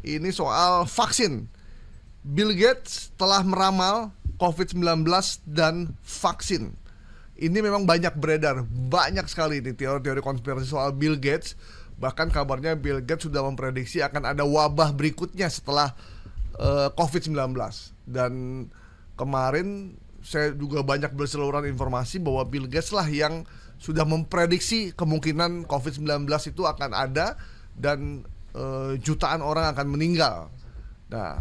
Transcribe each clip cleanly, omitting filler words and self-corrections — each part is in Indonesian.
Ini soal vaksin. Bill Gates telah meramal COVID-19 dan vaksin. Ini memang banyak beredar, banyak sekali ini teori-teori konspirasi soal Bill Gates. Bahkan kabarnya Bill Gates sudah memprediksi akan ada wabah berikutnya setelah COVID-19. Dan kemarin saya juga banyak berseliweran informasi bahwa Bill Gates lah yang sudah memprediksi kemungkinan COVID-19 itu akan ada dan jutaan orang akan meninggal. Nah,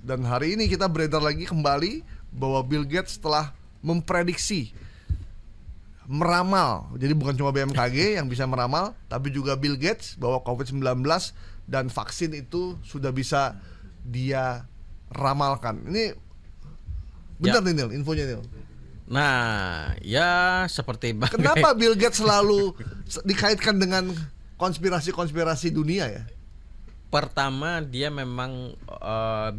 dan hari ini kita beredar lagi kembali bahwa Bill Gates telah memprediksi, meramal. Jadi bukan cuma BMKG yang bisa meramal, tapi juga Bill Gates bahwa COVID-19 dan vaksin itu sudah bisa dia ramalkan. Ini benar nih Nil, infonya Nil. Nah, ya seperti kenapa Bill Gates selalu dikaitkan dengan konspirasi-konspirasi dunia ya? Pertama, dia memang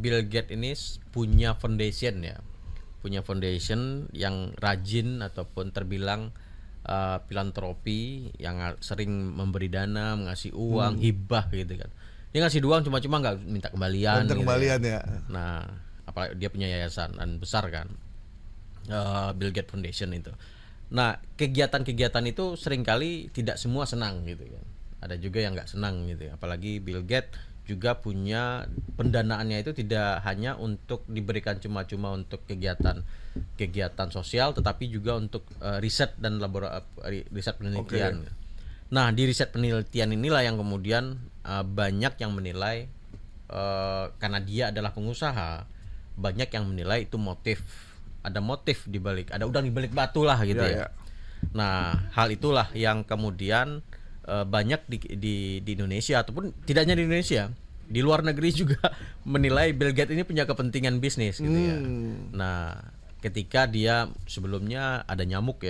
Bill Gates ini punya foundation ya. Punya foundation yang rajin ataupun terbilang filantropi, yang sering memberi dana, ngasih uang, hibah gitu kan. Dia ngasih uang cuma-cuma nggak minta kembalian. Minta kembalian ya. Nah, apalagi dia punya yayasan dan besar kan, Bill Gates Foundation itu. Nah, kegiatan-kegiatan itu seringkali tidak semua senang gitu kan. Ada juga yang nggak senang gitu. Apalagi Bill Gates juga punya pendanaannya itu tidak hanya untuk diberikan cuma-cuma untuk kegiatan sosial, tetapi juga untuk riset dan riset penelitian. Okay. Nah, di riset penelitian inilah yang kemudian banyak yang menilai karena dia adalah pengusaha, banyak yang menilai itu ada motif di balik, ada udang di balik batu lah gitu ya. Nah, hal itulah yang kemudian banyak di Indonesia ataupun tidak hanya di Indonesia, di luar negeri juga menilai Bill Gates ini punya kepentingan bisnis gitu ya. Nah, ketika dia sebelumnya ada nyamuk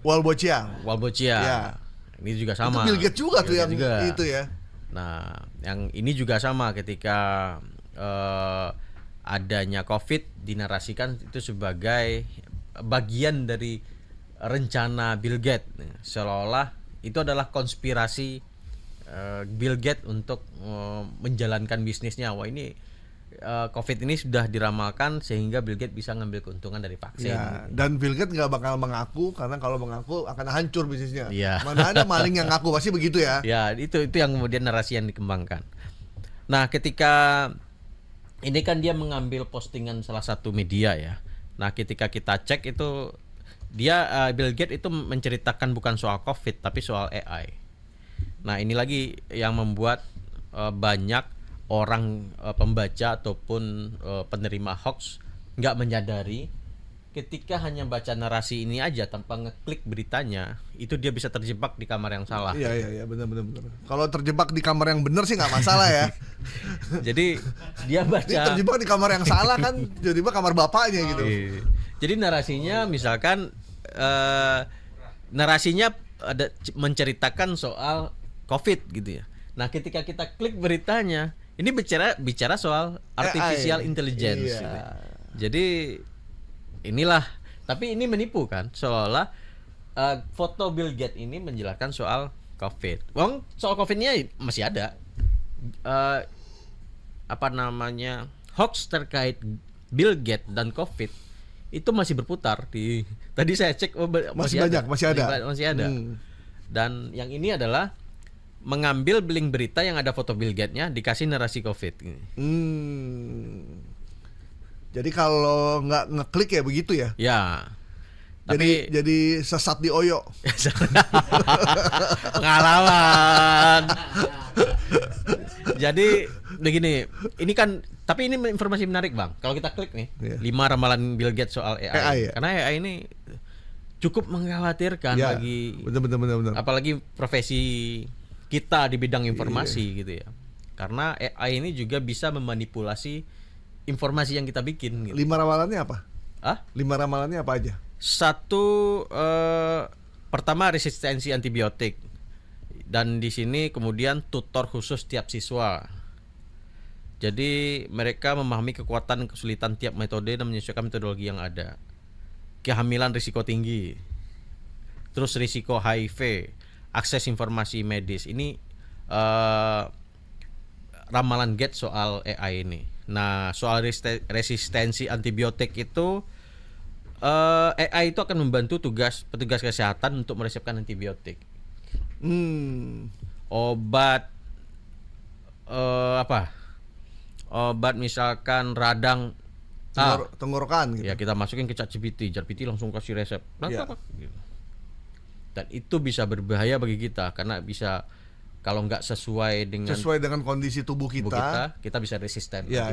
Walbochia. Ya. Ini juga sama. Itu Bill Gates juga tuh yang juga. Itu ya. Nah, yang ini juga sama ketika adanya COVID dinarasikan itu sebagai bagian dari rencana Bill Gates, seolah-olah itu adalah konspirasi Bill Gates untuk menjalankan bisnisnya. Wah, ini COVID ini sudah diramalkan sehingga Bill Gates bisa ngambil keuntungan dari vaksin. Ya, dan Bill Gates nggak bakal mengaku karena kalau mengaku akan hancur bisnisnya. Ya. Mana ada maling yang ngaku, pasti begitu ya. Ya, itu yang kemudian narasi yang dikembangkan. Nah, ketika ini kan dia mengambil postingan salah satu media ya. Nah, ketika kita cek itu dia Bill Gates itu menceritakan bukan soal COVID tapi soal AI. Nah, ini lagi yang membuat banyak orang pembaca ataupun penerima hoax nggak menyadari ketika hanya baca narasi ini aja tanpa ngeklik beritanya, itu dia bisa terjebak di kamar yang salah. Iya benar. Kalau terjebak di kamar yang benar sih nggak masalah ya. Jadi dia baca. Ini terjebak di kamar yang salah kan, terjebak kamar bapaknya gitu. Jadi narasinya misalkan narasinya ada menceritakan soal COVID gitu ya. Nah, ketika kita klik beritanya, ini bicara soal artificial intelligence. Iya. Gitu. Jadi inilah, tapi ini menipu kan, seolah foto Bill Gates ini menjelaskan soal COVID. Wong soal COVID-nya masih ada. Hoax terkait Bill Gates dan COVID itu masih berputar di. Tadi saya cek masih ada. Dan yang ini adalah mengambil link berita yang ada foto Bill Gates-nya dikasih narasi COVID. Jadi kalau nggak ngeklik ya begitu ya? Ya. Tapi jadi sesat di Oyo. Pengalaman. Jadi begini, ini kan, tapi ini informasi menarik Bang. Kalau kita klik nih, 5 ramalan Bill Gates soal AI ya? Karena AI ini cukup mengkhawatirkan bagi benar. Apalagi profesi kita di bidang informasi gitu ya. Karena AI ini juga bisa memanipulasi informasi yang kita bikin gitu. 5 ramalannya apa? 5 ramalannya apa aja? 1, pertama resistensi antibiotik. Dan di sini kemudian tutor khusus tiap siswa. Jadi mereka memahami kekuatan dan kesulitan tiap metode dan menyesuaikan metodologi yang ada. Kehamilan risiko tinggi. Terus risiko HIV, akses informasi medis. Ini ramalan Gates soal AI ini. Nah, soal resistensi antibiotik itu AI itu akan membantu petugas kesehatan untuk meresepkan antibiotik. Obat obat misalkan radang tenggorokan gitu. ya kita masukin ke ChatGPT langsung kasih resep. Gitu. Dan itu bisa berbahaya bagi kita karena bisa kalau nggak sesuai dengan kondisi tubuh kita, kita bisa resisten ya.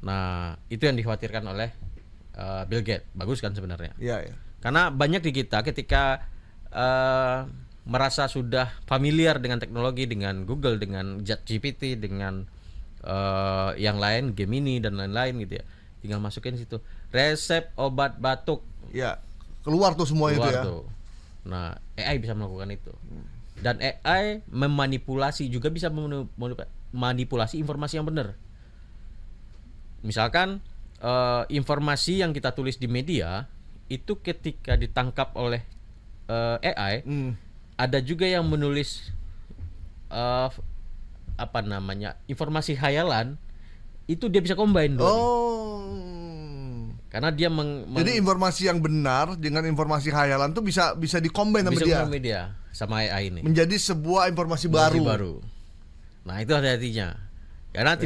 Nah, itu yang dikhawatirkan oleh Bill Gates. Bagus kan sebenarnya. Ya. Karena banyak di kita ketika merasa sudah familiar dengan teknologi, dengan Google, dengan ChatGPT, dengan yang lain, Gemini dan lain-lain gitu ya. Tinggal masukin situ resep obat batuk. Ya, keluar tuh semua itu ya. Tuh. Nah, AI bisa melakukan itu. Dan AI memanipulasi juga bisa memanipulasi informasi yang benar. Misalkan informasi yang kita tulis di media itu ketika ditangkap oleh AI, ada juga yang menulis informasi khayalan, itu dia bisa combine dong. Karena dia jadi informasi yang benar dengan informasi khayalan tuh bisa dikombin sama dia. Sama AI ini. Menjadi sebuah informasi baru. Nah, itu hati-hatinya. Karena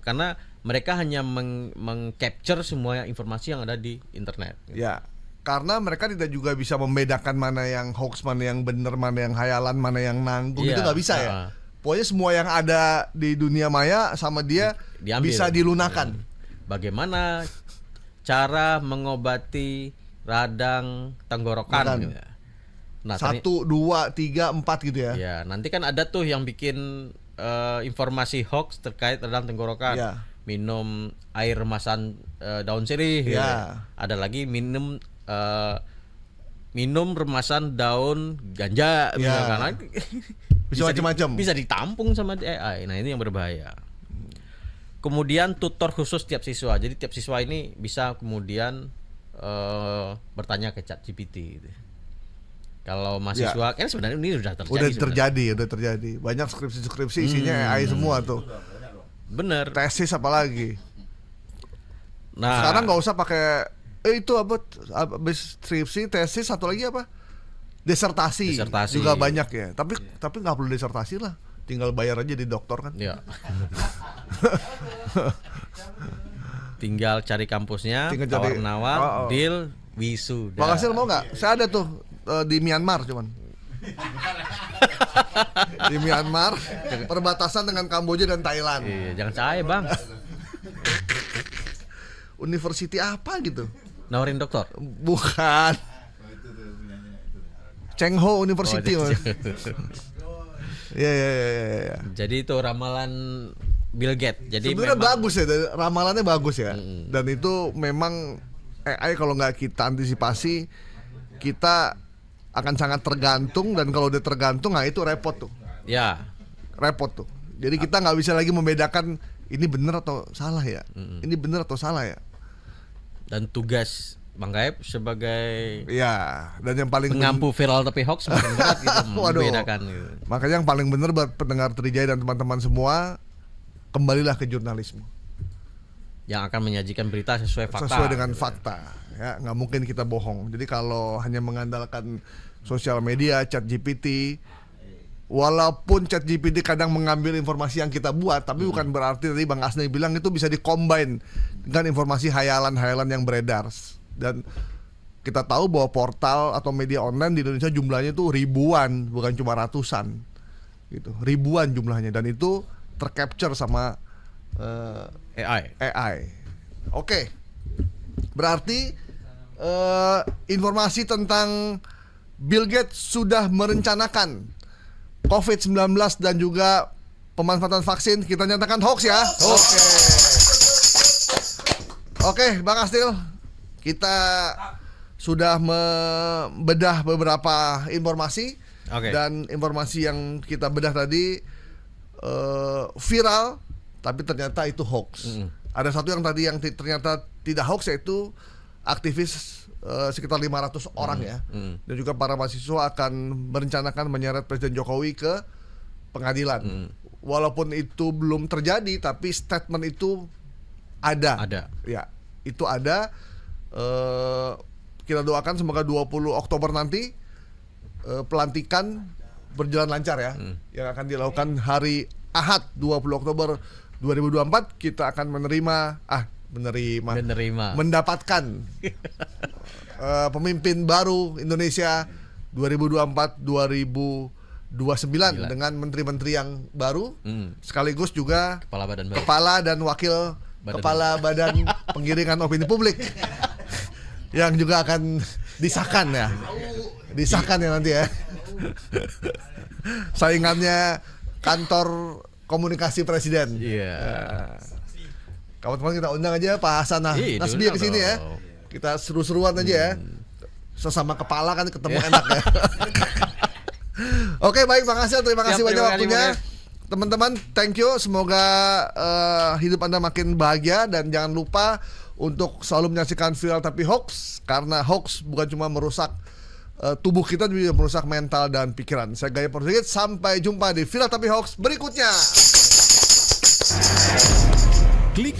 karena mereka hanya mengcapture semua informasi yang ada di internet. Ya. Karena mereka tidak juga bisa membedakan mana yang hoax, mana yang benar, mana yang khayalan, mana yang nanggung. Itu nggak bisa ya. Pokoknya semua yang ada di dunia maya sama dia diambil, bisa dilunakan. Bagaimana cara mengobati radang tenggorokan? Gitu. Nah, 1, 2, 3, 4 gitu ya. Ya, nanti kan ada tuh yang bikin informasi hoax terkait radang tenggorokan. Ya. Minum air remasan daun sirih. Ya. Gitu. Ada lagi minum remasan daun ganja. Ya. Bisa macam-macam. Bisa ditampung sama AI. Nah, ini yang berbahaya. Kemudian tutor khusus tiap siswa. Jadi tiap siswa ini bisa kemudian bertanya ke ChatGPT gitu. Kalau mahasiswa, kan sebenarnya ini sudah terjadi. Udah terjadi. Banyak skripsi isinya AI semua tuh. Bener. Tesis apalagi. Nah, sekarang nggak usah pakai itu skripsi, tesis, satu lagi apa? Disertasi. Juga banyak ya. Tapi nggak perlu disertasi lah. Tinggal bayar aja di dokter kan. Ya. Tinggal cari kampusnya, tawar-menawar, deal, wisuda. Bang Hasil mau nggak? Saya ada tuh di Myanmar cuman. Di Myanmar, perbatasan dengan Kamboja dan Thailand. Iya, jangan saya bang. University apa gitu? Nawarin dokter? Bukan. Cheng Ho University. Iya. Jadi itu ramalan Bill Gates. Jadi sebenarnya bagus ya, ramalannya bagus ya. Dan itu memang AI kalau nggak kita antisipasi, kita akan sangat tergantung, dan kalau udah tergantung, nah itu repot tuh. Ya. Repot tuh. Jadi kita nggak bisa lagi membedakan ini benar atau salah ya. Ini benar atau salah ya. Dan tugas Bang Gaib sebagai dan yang paling pengampu viral tapi hoax makin berat gitu membedakan gitu. Makanya yang paling benar buat pendengar Trijaya dan teman-teman semua, kembalilah ke jurnalisme yang akan menyajikan berita sesuai dengan fakta ya, nggak mungkin kita bohong. Jadi kalau hanya mengandalkan sosial media, ChatGPT, walaupun ChatGPT kadang mengambil informasi yang kita buat, tapi bukan berarti tadi Bang Asni bilang itu bisa dikombin dengan informasi hayalan yang beredar. Dan kita tahu bahwa portal atau media online di Indonesia jumlahnya itu ribuan, bukan cuma ratusan gitu, ribuan jumlahnya, dan itu tercapture sama AI. Oke. Berarti informasi tentang Bill Gates sudah merencanakan COVID-19 dan juga pemanfaatan vaksin kita nyatakan hoax ya. Oke, Bang Astil, kita sudah membedah beberapa informasi. Dan informasi yang kita bedah tadi viral, tapi ternyata itu hoax. Ada satu yang tadi yang ternyata tidak hoax, yaitu aktivis sekitar 500 orang ya. Dan juga para mahasiswa akan merencanakan menyeret Presiden Jokowi ke pengadilan walaupun itu belum terjadi, tapi statement itu ada. Ya, itu ada. Kita doakan semoga 20 Oktober nanti pelantikan berjalan lancar ya. Yang akan dilakukan hari Ahad 20 Oktober 2024 kita akan mendapatkan pemimpin baru Indonesia 2024-2029 dengan menteri-menteri yang baru, sekaligus juga kepala dan wakil kepala badan penggiringan opini publik yang juga akan disahkan ya nanti ya. Saingannya kantor komunikasi presiden. Kawan-kawan kita undang aja Pak Hasan Nasbi ke sini ya. Kita seru-seruan aja ya. Sesama kepala kan ketemu enak ya. Oke, baik, terima kasih banyak waktunya. Teman-teman, thank you. Semoga hidup Anda makin bahagia, dan jangan lupa untuk selalu menyaksikan Viral Tapi Hoax, karena hoax bukan cuma merusak tubuh kita, juga merusak mental dan pikiran. Saya Gaya Portugis, sampai jumpa di Viral Tapi Hoax berikutnya. Klik